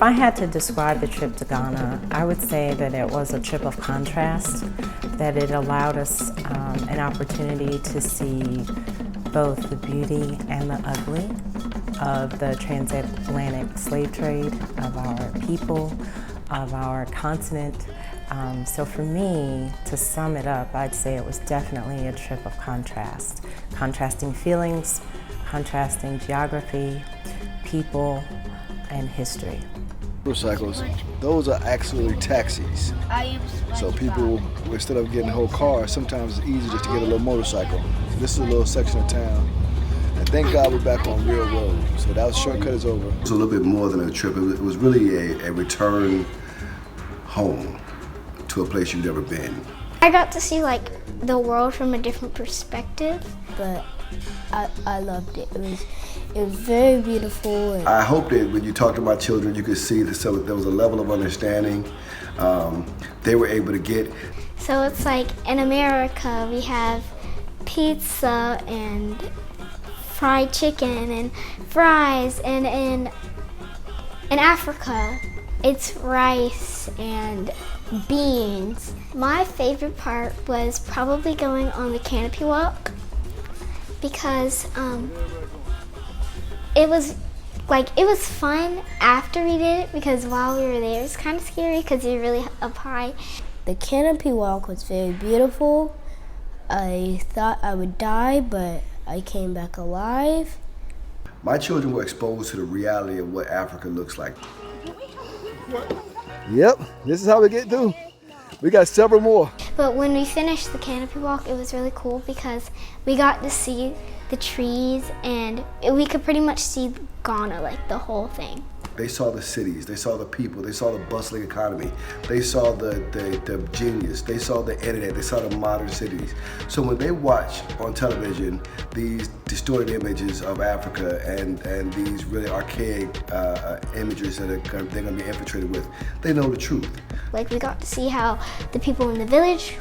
If I had to describe the trip to Ghana, I would say that it was a trip of contrast, that it allowed us an opportunity to see both the beauty and the ugly of the transatlantic slave trade, of our people, of our continent. So for me, to sum it up, I'd say it was definitely a trip of contrast. Contrasting feelings, contrasting geography, people, and history. Motorcycles, those are actually taxis. So people, instead of getting a whole car, sometimes it's easy just to get a little motorcycle. This is a little section of town. And thank God we're back on real road. So that shortcut is over. It was a little bit more than a trip. It was really a return home to a place you've never been. I got to see like the world from a different perspective. But I loved it. It was very beautiful. I hope that when you talk to my children, you could see that there was a level of understanding they were able to get. So it's like in America we have pizza and fried chicken and fries, and in Africa it's rice and beans. My favorite part was probably going on the canopy walk, because it was fun after we did it, because while we were there it was kind of scary because you're really up high. The canopy walk was very beautiful. I thought I would die, but I came back alive. My children were exposed to the reality of what Africa looks like. Yep, this is how we get through. We got several more. But when we finished the canopy walk, it was really cool because we got to see the trees, and we could pretty much see Ghana, like the whole thing. They saw the cities, they saw the people, they saw the bustling economy, they saw the genius, they saw the internet, they saw the modern cities. So when they watch on television these distorted images of Africa and these really archaic images that they're going to be infiltrated with, they know the truth. Like we got to see how the people in the village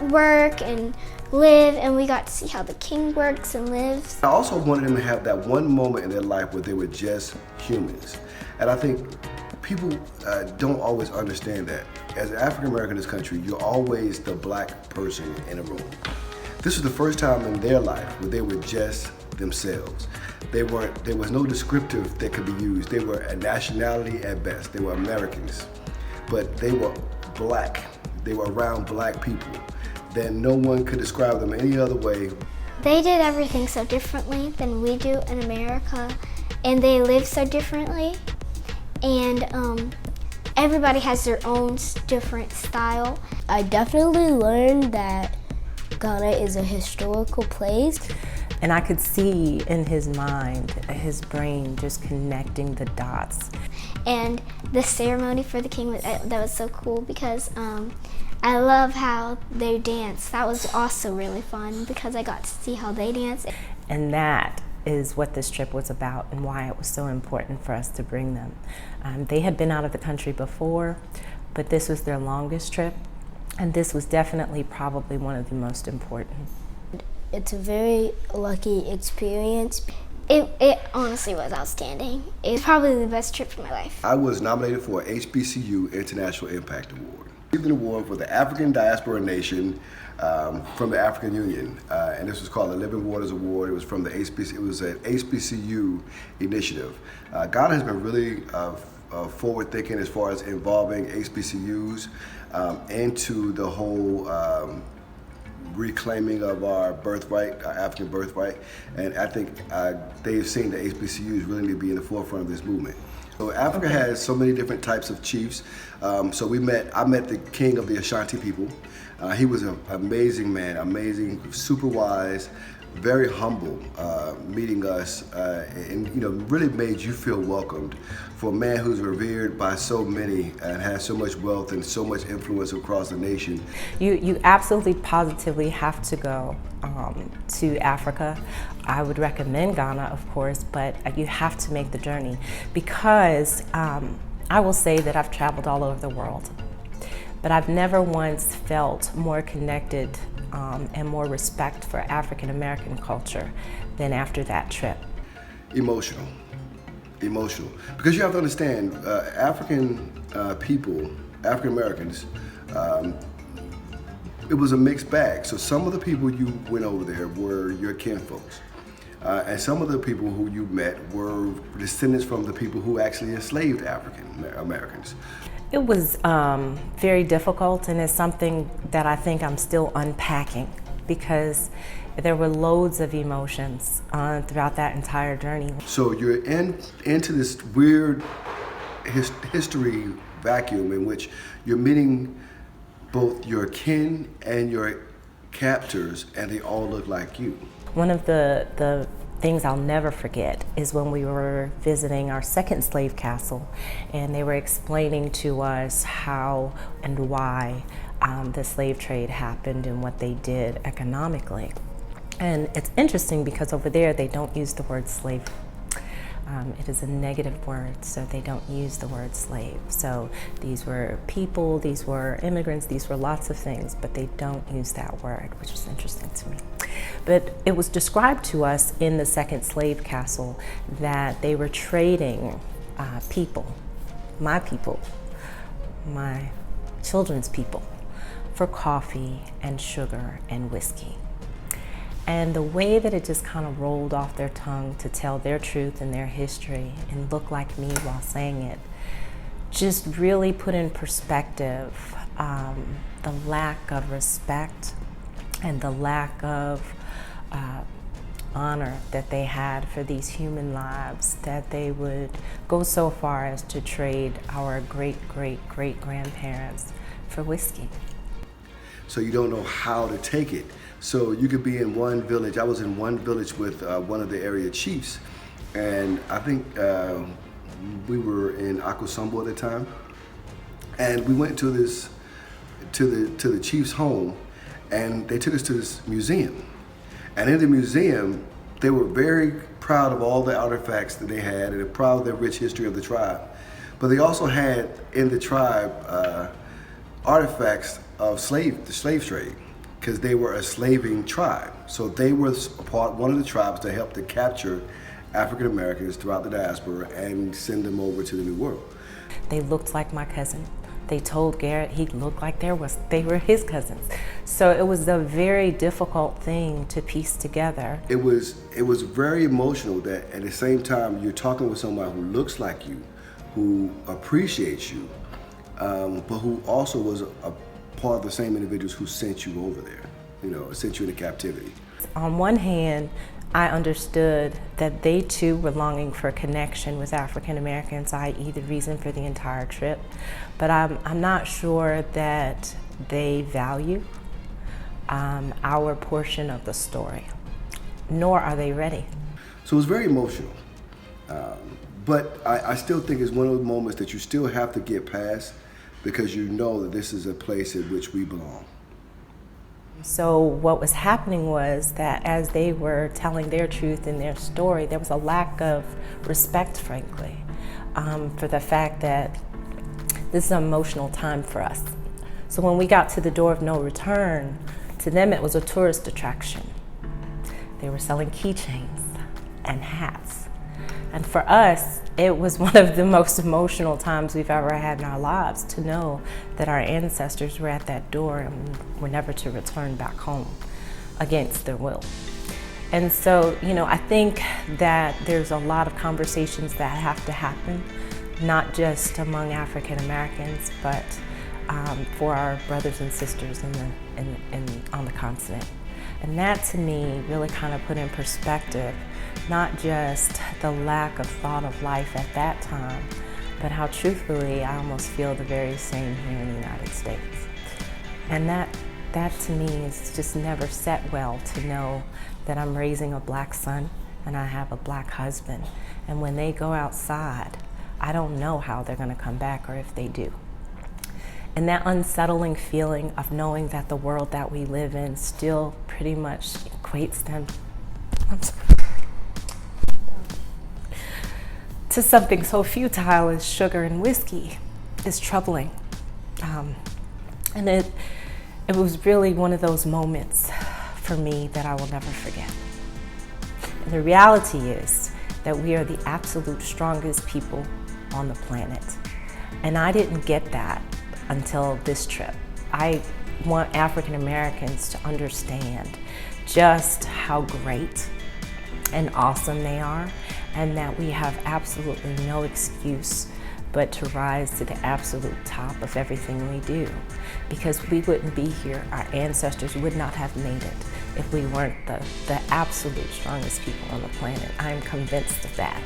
work and live, and we got to see how the king works and lives. I also wanted them to have that one moment in their life where they were just humans. And I think people don't always understand that. As an African American in this country, you're always the black person in a room. This was the first time in their life where they were just themselves. There was no descriptive that could be used. They were a nationality at best. They were Americans, but they were black. They were around black people. Then no one could describe them any other way. They did everything so differently than we do in America, and they live so differently, and everybody has their own different style. I definitely learned that Ghana is a historical place. And I could see in his mind, his brain, just connecting the dots. And the ceremony for the king, that was so cool because I love how they dance. That was also really fun because I got to see how they dance. And that is what this trip was about and why it was so important for us to bring them. They had been out of the country before, but this was their longest trip, and this was definitely probably one of the most important. It's a very lucky experience. It honestly was outstanding. It was probably the best trip of my life. I was nominated for an HBCU International Impact Award. I received an award for the African Diaspora Nation from the African Union, and this was called the Living Waters Award. It was from the HBCU. It was an HBCU initiative. Ghana has been really forward-thinking as far as involving HBCUs into the whole reclaiming of our birthright, our African birthright, and I think they've seen that HBCUs really need to be in the forefront of this movement. So Africa has so many different types of chiefs. So I met the king of the Ashanti people. He was an amazing man, amazing, super wise, very humble, meeting us, and really made you feel welcomed. For a man who's revered by so many and has so much wealth and so much influence across the nation. You absolutely positively have to go to Africa. I would recommend Ghana, of course, but you have to make the journey because I will say that I've traveled all over the world, but I've never once felt more connected and more respect for African American culture than after that trip. Emotional. emotional, because you have to understand, African Americans, it was a mixed bag. So some of the people you went over there were your kinfolks. And some of the people who you met were descendants from the people who actually enslaved African Americans. It was very difficult, and it's something that I think I'm still unpacking, because there were loads of emotions throughout that entire journey. So you're into this weird history vacuum in which you're meeting both your kin and your captors, and they all look like you. One of the things I'll never forget is when we were visiting our second slave castle, and they were explaining to us how and why the slave trade happened and what they did economically. And it's interesting because over there they don't use the word slave. It is a negative word, so they don't use the word slave. So these were people, these were immigrants, these were lots of things, but they don't use that word, which is interesting to me. But it was described to us in the second slave castle that they were trading people, my children's people, for coffee and sugar and whiskey. And the way that it just kind of rolled off their tongue to tell their truth and their history and look like me while saying it just really put in perspective the lack of respect and the lack of honor that they had for these human lives, that they would go so far as to trade our great-great-great-grandparents for whiskey. So you don't know how to take it. So you could be in one village. I was in one village with one of the area chiefs, and I think we were in Akosombo at the time, and we went to the chief's home, and they took us to this museum. And in the museum, they were very proud of all the artifacts that they had, and proud of the rich history of the tribe. But they also had in the tribe artifacts of the slave trade, because they were a slaving tribe. So they were one of the tribes that helped to capture African Americans throughout the diaspora and send them over to the New World. They looked like my cousin. They told Garrett he looked like they were his cousins. So it was a very difficult thing to piece together. It was very emotional that at the same time you're talking with someone who looks like you, who appreciates you, but who also was a part of the same individuals who sent you over there, sent you into captivity. On one hand, I understood that they too were longing for a connection with African Americans, i.e. the reason for the entire trip. But I'm not sure that they value our portion of the story, nor are they ready. So it was very emotional. But I still think it's one of those moments that you still have to get past, because you know that this is a place in which we belong. So what was happening was that as they were telling their truth and their story, there was a lack of respect, frankly, for the fact that this is an emotional time for us. So when we got to the door of no return, to them it was a tourist attraction. They were selling keychains and hats. And for us, it was one of the most emotional times we've ever had in our lives, to know that our ancestors were at that door and were never to return back home against their will. And so, I think that there's a lot of conversations that have to happen, not just among African Americans, but for our brothers and sisters on the continent. And that, to me, really kind of put in perspective not just the lack of thought of life at that time, but how truthfully I almost feel the very same here in the United States. And that to me is just never set well, to know that I'm raising a black son and I have a black husband. And when they go outside, I don't know how they're going to come back, or if they do. And that unsettling feeling of knowing that the world that we live in still pretty much equates them to something so futile as sugar and whiskey is troubling. And it was really one of those moments for me that I will never forget. And the reality is that we are the absolute strongest people on the planet. And I didn't get that until this trip. I want African Americans to understand just how great and awesome they are, and that we have absolutely no excuse but to rise to the absolute top of everything we do. Because we wouldn't be here, our ancestors would not have made it if we weren't the absolute strongest people on the planet. I am convinced of that.